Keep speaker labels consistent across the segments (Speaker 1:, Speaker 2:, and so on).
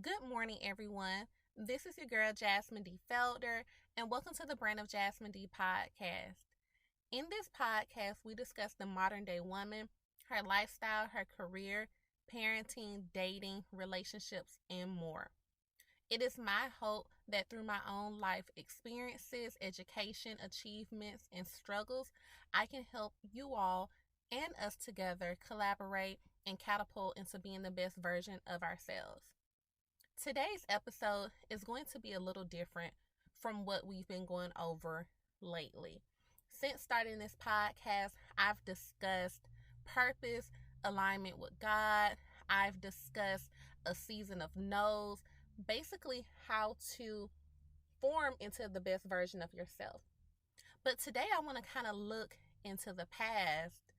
Speaker 1: Good morning, everyone. This is your girl, Jasmine D. Felder, and welcome to the Brand of Jasmine D podcast. In this podcast, we discuss the modern day woman, her lifestyle, her career, parenting, dating, relationships, and more. It is my hope that through my own life experiences, education, achievements, and struggles, I can help you all and us together collaborate and catapult into being the best version of ourselves. Today's episode is going to be a little different from what we've been going over lately. Since starting this podcast, I've discussed purpose, alignment with God. I've discussed a season of no's, basically how to form into the best version of yourself. But today I want to kind of look into the past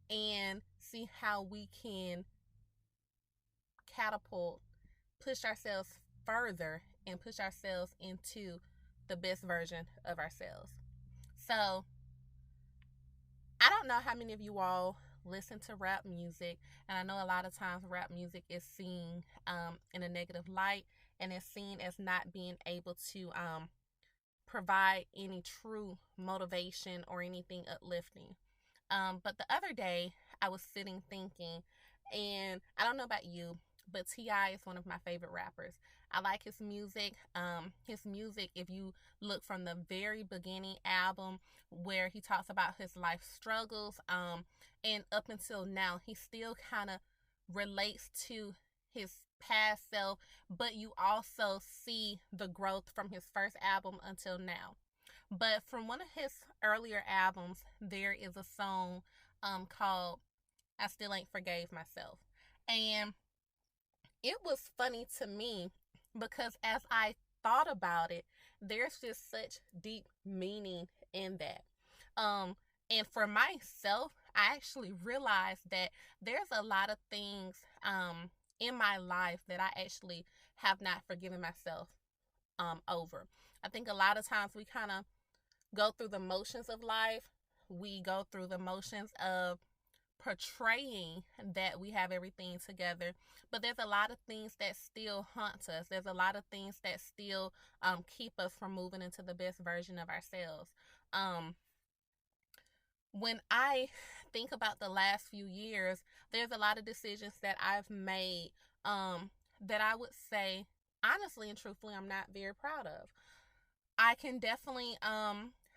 Speaker 1: and see how we can catapult, push ourselves further, and push ourselves into the best version of ourselves. So, I don't know how many of you all listen to rap music, and I know a lot of times rap music is seen in a negative light and is seen as not being able to provide any true motivation or anything uplifting. But the other day, I was sitting thinking, and I don't know about you, but T.I. is one of my favorite rappers. I like his music. His music, if you look from the very beginning album where he talks about his life struggles, and up until now, he still kind of relates to his past self, but you also see the growth from his first album until now. But from one of his earlier albums, there is a song called I Still Ain't Forgave Myself. And it was funny to me because as I thought about it, there's just such deep meaning in that. Um, and for myself, I actually realized that there's a lot of things in my life that I actually have not forgiven myself over. I think a lot of times we kind of go through the motions of life. We go through the motions of portraying that we have everything together, but there's a lot of things that still haunt us. There's a lot of things that still keep us from moving into the best version of ourselves. Um, when I think about the last few years, there's a lot of decisions that I've made that I would say, honestly and truthfully, I'm not very proud of. I can definitely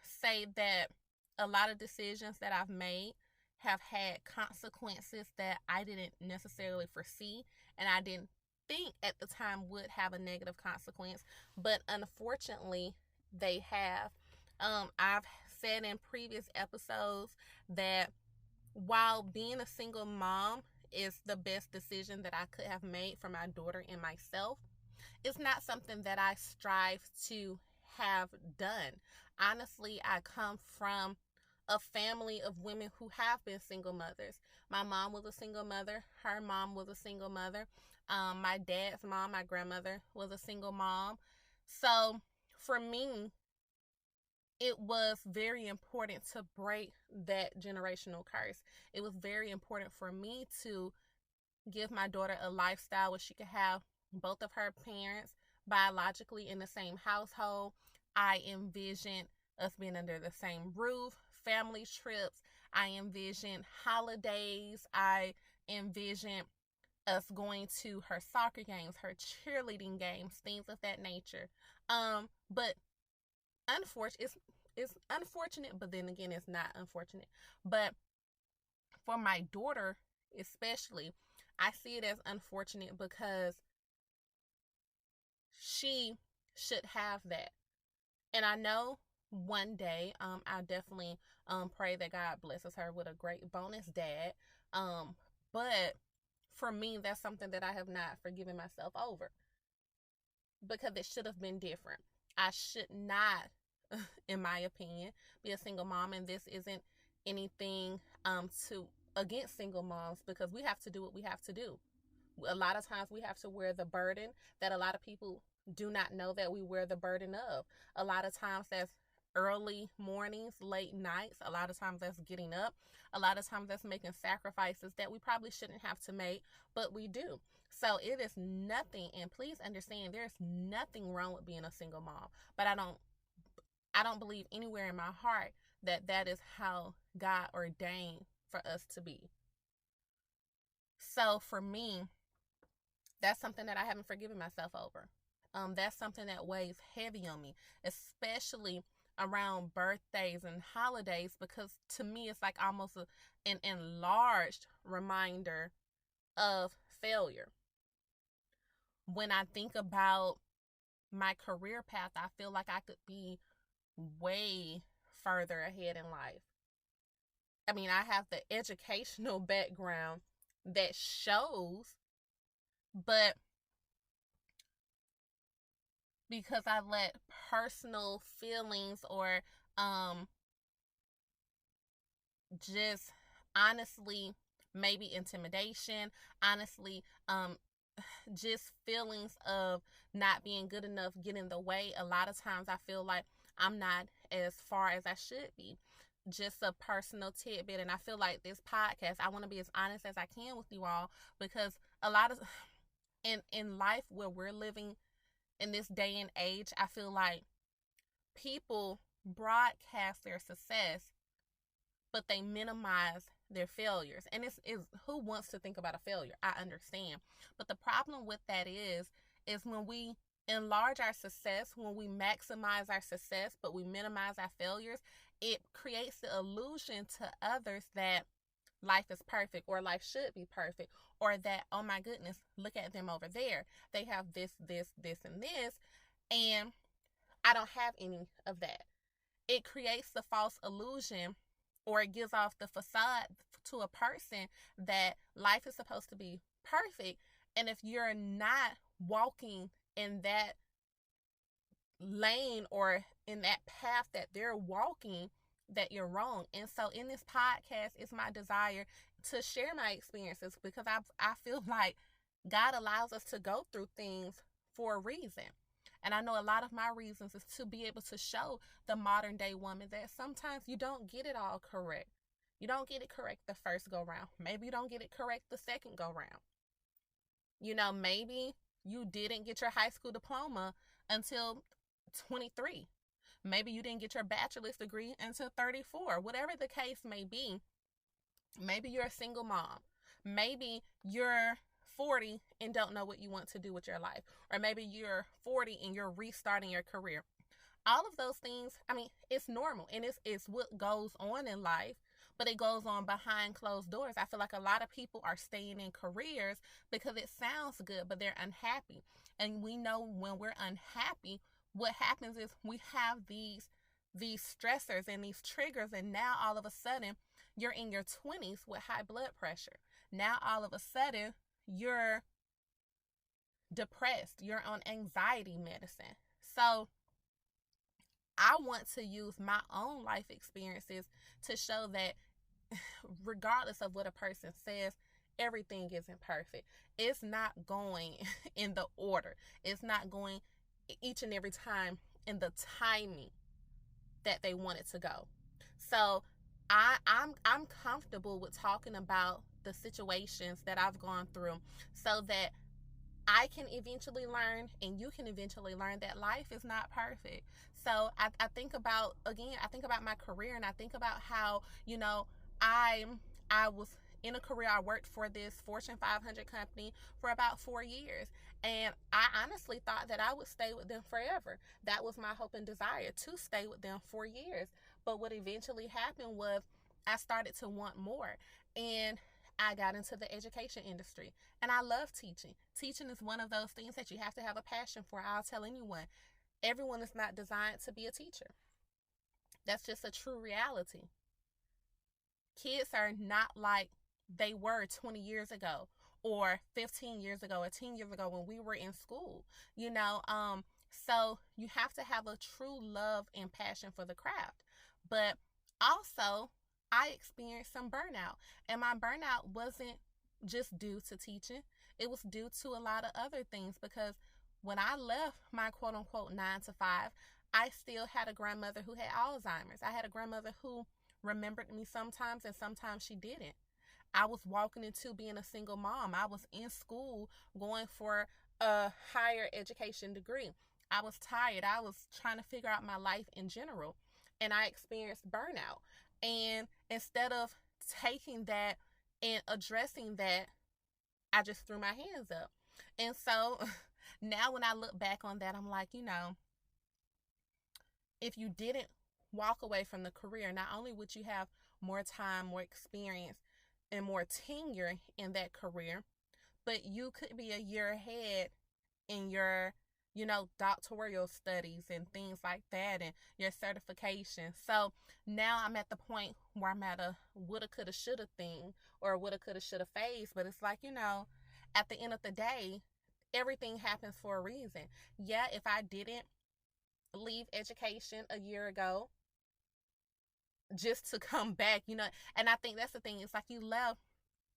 Speaker 1: say that a lot of decisions that I've made have had consequences that I didn't necessarily foresee and I didn't think at the time would have a negative consequence, but unfortunately they have. I've said in previous episodes that while being a single mom is the best decision that I could have made for my daughter and myself, it's not something that I strive to have done. Honestly, I come from a family of women who have been single mothers. My mom was a single mother. Her mom was a single mother. My dad's mom, my grandmother, was a single mom. So for me, it was very important to break that generational curse. It was very important for me to give my daughter a lifestyle where she could have both of her parents biologically in the same household. I envisioned us being under the same roof, family trips. I envisioned holidays. I envisioned us going to her soccer games, her cheerleading games, things of that nature. But unfortunately, it's unfortunate, but then again, it's not unfortunate. But for my daughter, especially, I see it as unfortunate because she should have that. And I know one day, I definitely pray that God blesses her with a great bonus dad. But for me, that's something that I have not forgiven myself over because it should have been different. I should not, in my opinion, be a single mom, and this isn't anything to against single moms because we have to do what we have to do. A lot of times we have to wear the burden that a lot of people do not know that we wear the burden of. A lot of times that's early mornings, late nights. A lot of times that's getting up. A lot of times that's making sacrifices that we probably shouldn't have to make, but we do. So it is nothing, and please understand, there's nothing wrong with being a single mom. But I don't believe anywhere in my heart that that is how God ordained for us to be. So for me, that's something that I haven't forgiven myself over. That's something that weighs heavy on me, especially around birthdays and holidays, because to me it's like almost an enlarged reminder of failure. When I think about my career path, I feel like I could be way further ahead in life. I mean, I have the educational background that shows, but because I let personal feelings or um just honestly maybe intimidation, honestly just feelings of not being good enough get in the way. A lot of times I feel like I'm not as far as I should be. Just a personal tidbit, and I feel like this podcast, I want to be as honest as I can with you all, because a lot of in life where we're living in this day and age, I feel like people broadcast their success, but they minimize their failures. And it's who wants to think about a failure? I understand. But the problem with that is when we enlarge our success, when we maximize our success, but we minimize our failures, it creates the illusion to others that life is perfect, or life should be perfect, or that, oh my goodness, look at them over there. They have this, and this, and I don't have any of that. It creates the false illusion, or it gives off the facade to a person that life is supposed to be perfect. And if you're not walking in that lane or in that path that they're walking, that you're wrong. And so in this podcast, it's my desire to share my experiences, because I feel like God allows us to go through things for a reason. And I know a lot of my reasons is to be able to show the modern day woman that sometimes you don't get it all correct. You don't get it correct the first go round. Maybe you don't get it correct the second go round. Maybe you didn't get your high school diploma until 23. Maybe you didn't get your bachelor's degree until 34. Whatever the case may be, maybe you're a single mom. Maybe you're 40 and don't know what you want to do with your life. Or maybe you're 40 and you're restarting your career. All of those things, I mean, it's normal, and it's what goes on in life, but it goes on behind closed doors. I feel like a lot of people are staying in careers because it sounds good, but they're unhappy. And we know when we're unhappy, what happens is we have these stressors and these triggers, and now all of a sudden you're in your 20s with high blood pressure. Now all of a sudden you're depressed, you're on anxiety medicine. So I want to use my own life experiences to show that regardless of what a person says, everything isn't perfect. It's not going in the order. It's not going each and every time in the timing that they want it to go. So I'm comfortable with talking about the situations that I've gone through, so that I can eventually learn, and you can eventually learn, that life is not perfect. So I think about, again, I think about my career, and I think about how, I I was in a career. I worked for this Fortune 500 company for about 4 years. And I honestly thought that I would stay with them forever. That was my hope and desire, to stay with them for years. But what eventually happened was I started to want more. And I got into the education industry, and I love teaching. Teaching is one of those things that you have to have a passion for. I'll tell anyone, everyone is not designed to be a teacher. That's just a true reality. Kids are not like they were 20 years ago, or 15 years ago, or 10 years ago when we were in school. So you have to have a true love and passion for the craft. But also, I experienced some burnout, and my burnout wasn't just due to teaching. It was due to a lot of other things, because when I left my quote unquote 9 to 5, I still had a grandmother who had Alzheimer's. I had a grandmother who remembered me sometimes, and sometimes she didn't. I was walking into being a single mom. I was in school going for a higher education degree. I was tired. I was trying to figure out my life in general. And I experienced burnout. And instead of taking that and addressing that, I just threw my hands up. And so now when I look back on that, I'm like, if you didn't walk away from the career, not only would you have more time, more experience, and more tenure in that career, but you could be a year ahead in your, doctoral studies and things like that and your certification. So now I'm at the point where I'm at a woulda, coulda, shoulda thing or woulda, coulda, shoulda phase. But it's like, at the end of the day, everything happens for a reason. Yeah, if I didn't leave education a year ago just to come back, and I think that's the thing. It's like you left,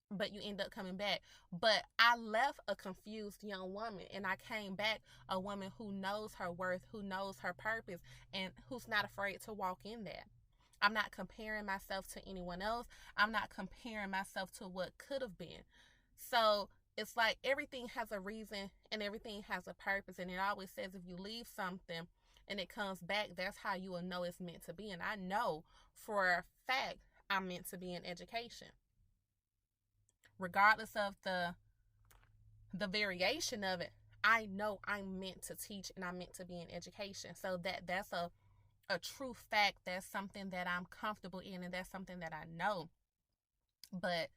Speaker 1: but you end up coming back. But I left a confused young woman and I came back a woman who knows her worth, who knows her purpose, and who's not afraid to walk in that. I'm not comparing myself to anyone else. I'm not comparing myself to what could have been. So it's like everything has a reason and everything has a purpose. And it always says if you leave something and it comes back, that's how you will know it's meant to be. And I know for a fact I'm meant to be in education. Regardless of the variation of it, I know I'm meant to teach and I'm meant to be in education. So that's a true fact. That's something that I'm comfortable in and that's something that I know. But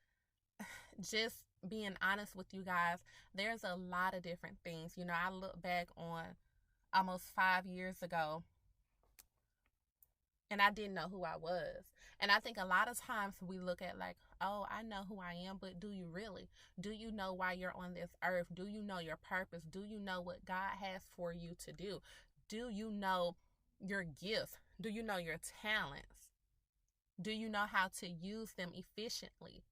Speaker 1: just being honest with you guys, there's a lot of different things. I look back on almost 5 years ago and I didn't know who I was. And I think a lot of times we look at like, oh, I know who I am, but do you really? Do you know why you're on this earth? Do you know your purpose? Do you know what God has for you to do? Do you know your gifts? Do you know your talents? Do you know how to use them efficiently?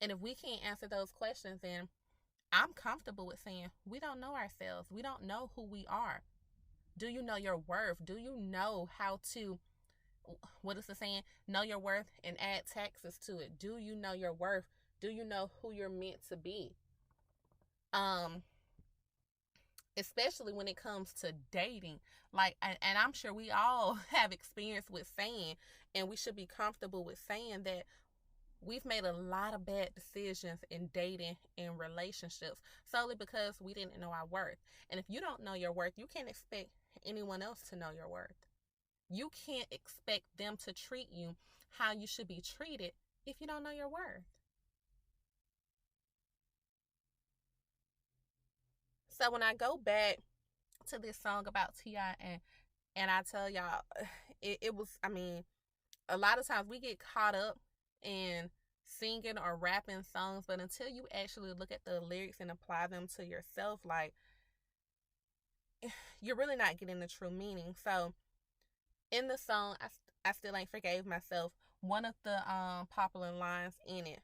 Speaker 1: And if we can't answer those questions, then I'm comfortable with saying we don't know ourselves. We don't know who we are. Do you know your worth? Do you know how to, what is the saying? Know your worth and add taxes to it. Do you know your worth? Do you know who you're meant to be? Especially when it comes to dating. Like, and I'm sure we all have experience with saying, and we should be comfortable with saying that we've made a lot of bad decisions in dating and relationships solely because we didn't know our worth. And if you don't know your worth, you can't expect anyone else to know your worth. You can't expect them to treat you how you should be treated if you don't know your worth. So when I go back to this song about T.I. and I tell y'all, it was, I mean, a lot of times we get caught up in singing or rapping songs, but until you actually look at the lyrics and apply them to yourself, like, you're really not getting the true meaning. So in the song, I still ain't forgave myself. One of the popular lines in it,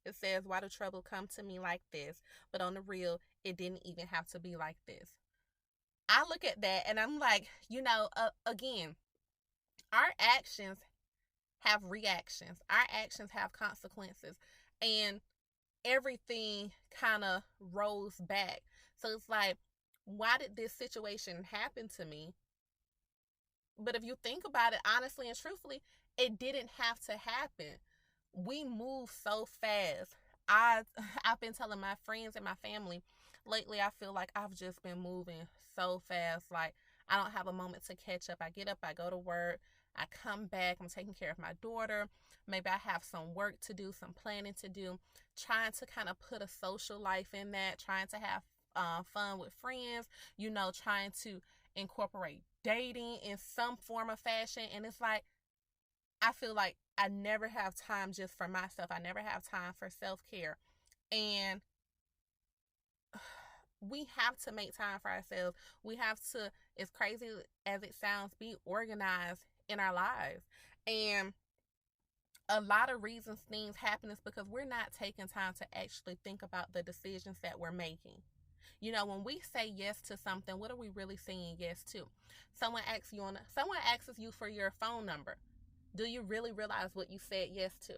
Speaker 1: it says, why do trouble come to me like this? But on the real, it didn't even have to be like this. I look at that and I'm like, again, our actions have reactions. Our actions have consequences. And everything kind of rolls back. So it's like, why did this situation happen to me? But if you think about it honestly and truthfully, it didn't have to happen. We move so fast. I've been telling my friends and my family lately, I feel like I've just been moving so fast. Like, I don't have a moment to catch up. I get up, I go to work, I come back, I'm taking care of my daughter. Maybe I have some work to do, some planning to do, trying to kind of put a social life in that, trying to have fun with friends, trying to incorporate dating in some form of fashion. And it's like, I feel like I never have time just for myself. I never have time for self-care. And we have to make time for ourselves. We have to, as crazy as it sounds, be organized in our lives. And a lot of reasons things happen is because we're not taking time to actually think about the decisions that we're making. When we say yes to something, what are we really saying yes to? Someone asks you for your phone number. Do you really realize what you said yes to?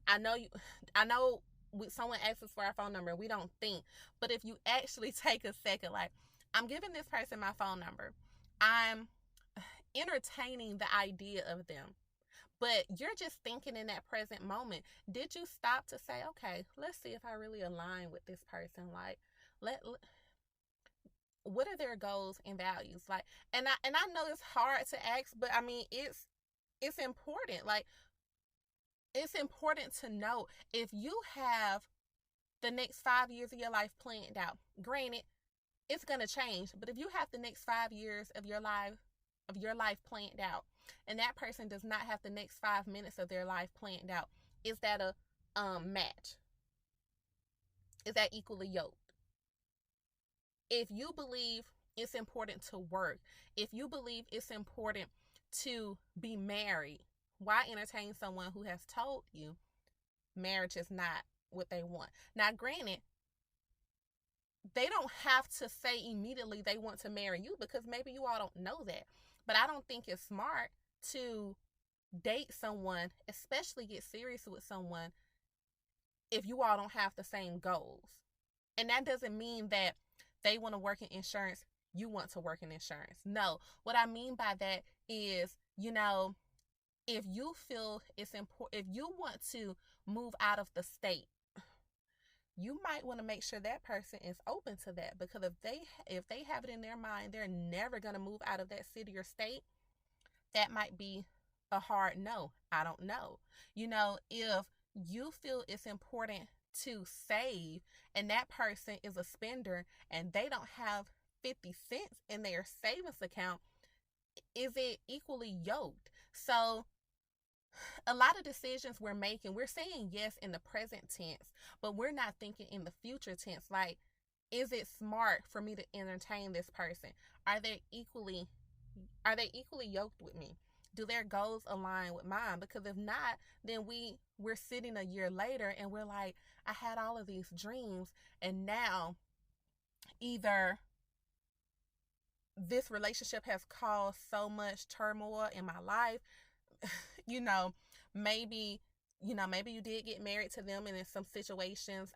Speaker 1: I know you, I know someone asks us for our phone number, we don't think. But if you actually take a second, like, I'm giving this person my phone number, I'm entertaining the idea of them, but you're just thinking in that present moment. Did you stop to say, okay, let's see if I really align with this person? Like, what are their goals and values? Like, and I know it's hard to ask, but I mean, it's important. Like, it's important to know if you have the next 5 years of your life planned out. Granted, it's gonna change, but if you have the next 5 years of your life planned out, and that person does not have the next 5 minutes of their life planned out, is that a match? Is that equally yoked? If you believe it's important to work, if you believe it's important to be married, why entertain someone who has told you marriage is not what they want? Now, granted, they don't have to say immediately they want to marry you, because maybe you all don't know that. But I don't think it's smart to date someone, especially get serious with someone, if you all don't have the same goals. And that doesn't mean that they want to work in insurance, you want to work in insurance. No, what I mean by that is, if you feel it's important, if you want to move out of the state, you might want to make sure that person is open to that, because if they have it in their mind they're never going to move out of that city or state, that might be a hard no. I don't know. If you feel it's important to save, and that person is a spender and they don't have 50 cents in their savings account, is it equally yoked? So a lot of decisions we're making, we're saying yes in the present tense, but we're not thinking in the future tense. Like, is it smart for me to entertain this person? Are they equally yoked with me? Do their goals align with mine? Because if not, then we're sitting a year later and we're like, I had all of these dreams, and now either this relationship has caused so much turmoil in my life, you know, maybe, maybe you did get married to them and in some situations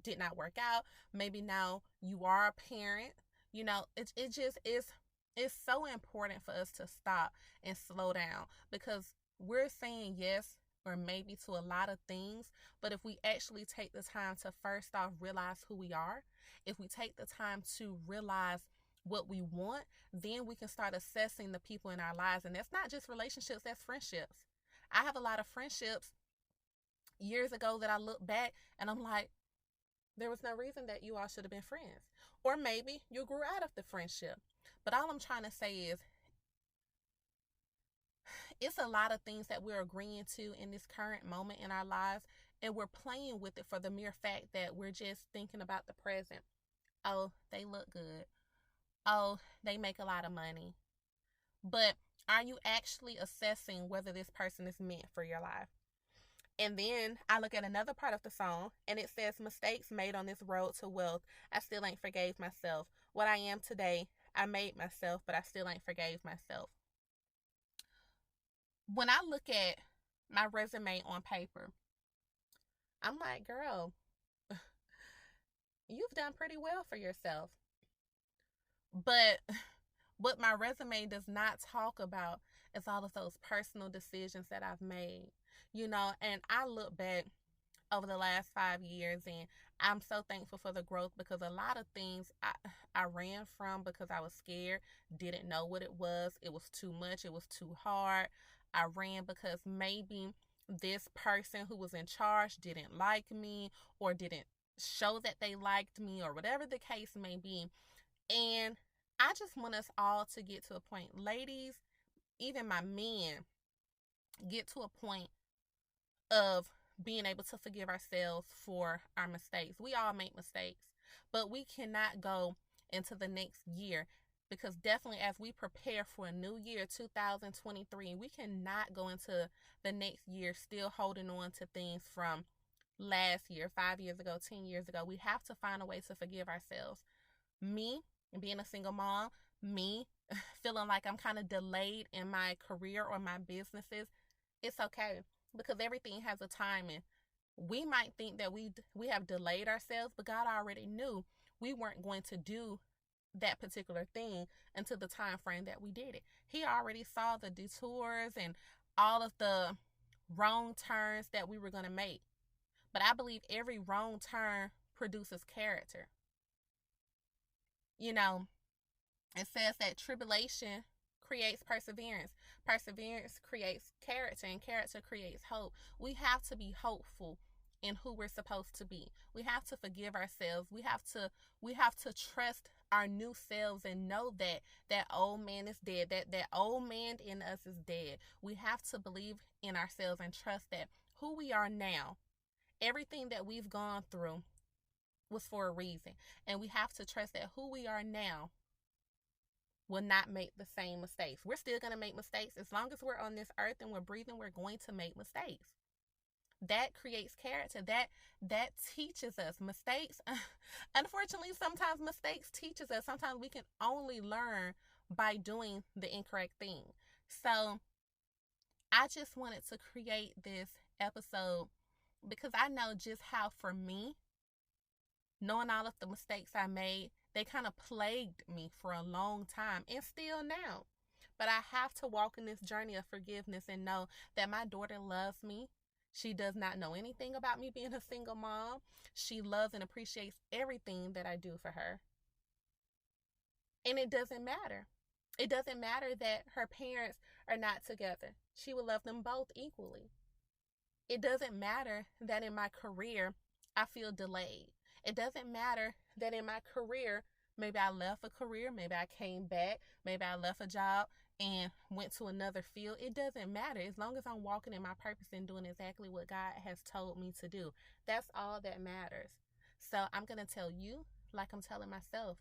Speaker 1: did not work out. Maybe now you are a parent. It just is, it's so important for us to stop and slow down, because we're saying yes or maybe to a lot of things, but if we actually take the time to first off realize who we are, if we take the time to realize what we want, then we can start assessing the people in our lives. And that's not just relationships, that's friendships. I have a lot of friendships years ago that I look back and I'm like, there was no reason that you all should have been friends. Or maybe you grew out of the friendship. But all I'm trying to say is, it's a lot of things that we're agreeing to in this current moment in our lives, and we're playing with it for the mere fact that we're just thinking about the present. Oh, they look good. Oh, they make a lot of money. But are you actually assessing whether this person is meant for your life? And then I look at another part of the song and it says, mistakes made on this road to wealth, I still ain't forgave myself. What I am today, I made myself, but I still ain't forgave myself. When I look at my resume on paper, I'm like, girl, you've done pretty well for yourself. But what my resume does not talk about is all of those personal decisions that I've made, and I look back over the last 5 years and I'm so thankful for the growth, because a lot of things I ran from because I was scared, didn't know what it was too much, it was too hard. I ran because maybe this person who was in charge didn't like me or didn't show that they liked me, or whatever the case may be. And I just want us all to get to a point, ladies, even my men, get to a point of being able to forgive ourselves for our mistakes. We all make mistakes, but we cannot go into the next year, because definitely as we prepare for a new year, 2023, we cannot go into the next year still holding on to things from last year, 5 years ago, 10 years ago. We have to find a way to forgive ourselves. Me, being a single mom, me feeling like I'm kind of delayed in my career or my businesses, it's okay. because everything has a timing. We might think that we have delayed ourselves, but God already knew we weren't going to do that particular thing until the time frame that we did it. He already saw the detours and all of the wrong turns that we were going to make. But I believe every wrong turn produces character. You know, it says that tribulation creates perseverance. Perseverance creates character, and character creates hope. We have to be hopeful in who we're supposed to be. We have to forgive ourselves. We have to trust our new selves and know that that old man is dead. That old man in us is dead. We have to believe in ourselves and trust that who we are now, everything that we've gone through was for a reason. And we have to trust that who we are now will not make the same mistakes. We're still going to make mistakes. As long as we're on this earth and we're breathing, we're going to make mistakes. That creates character. That teaches us. Mistakes, unfortunately, sometimes mistakes teaches us. Sometimes we can only learn by doing the incorrect thing. So I just wanted to create this episode because I know just how, for me, knowing all of the mistakes I made, they kind of plagued me for a long time, and still now. But I have to walk in this journey of forgiveness and know that my daughter loves me. She does not know anything about me being a single mom. She loves and appreciates everything that I do for her. And it doesn't matter. It doesn't matter that her parents are not together. She will love them both equally. It doesn't matter that in my career I feel delayed. It doesn't matter that in my career, maybe I left a career, maybe I came back, maybe I left a job and went to another field. It doesn't matter as long as I'm walking in my purpose and doing exactly what God has told me to do. That's all that matters. So I'm going to tell you, like I'm telling myself,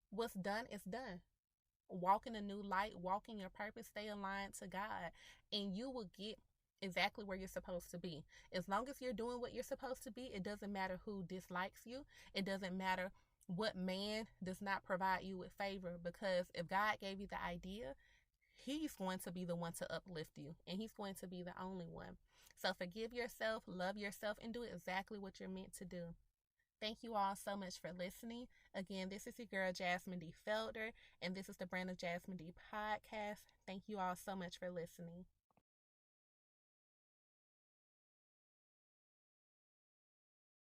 Speaker 1: what's done is done. Walk in a new light, walk in your purpose, stay aligned to God, and you will get exactly where you're supposed to be. As long as you're doing what you're supposed to be, it doesn't matter who dislikes you. It doesn't matter what man does not provide you with favor, because if God gave you the idea, he's going to be the one to uplift you, and he's going to be the only one. So forgive yourself, love yourself, and do exactly what you're meant to do. Thank you all so much for listening. Again, this is your girl, Jasmine D. Felder, and this is the Brand of Jasmine D podcast. Thank you all so much for listening.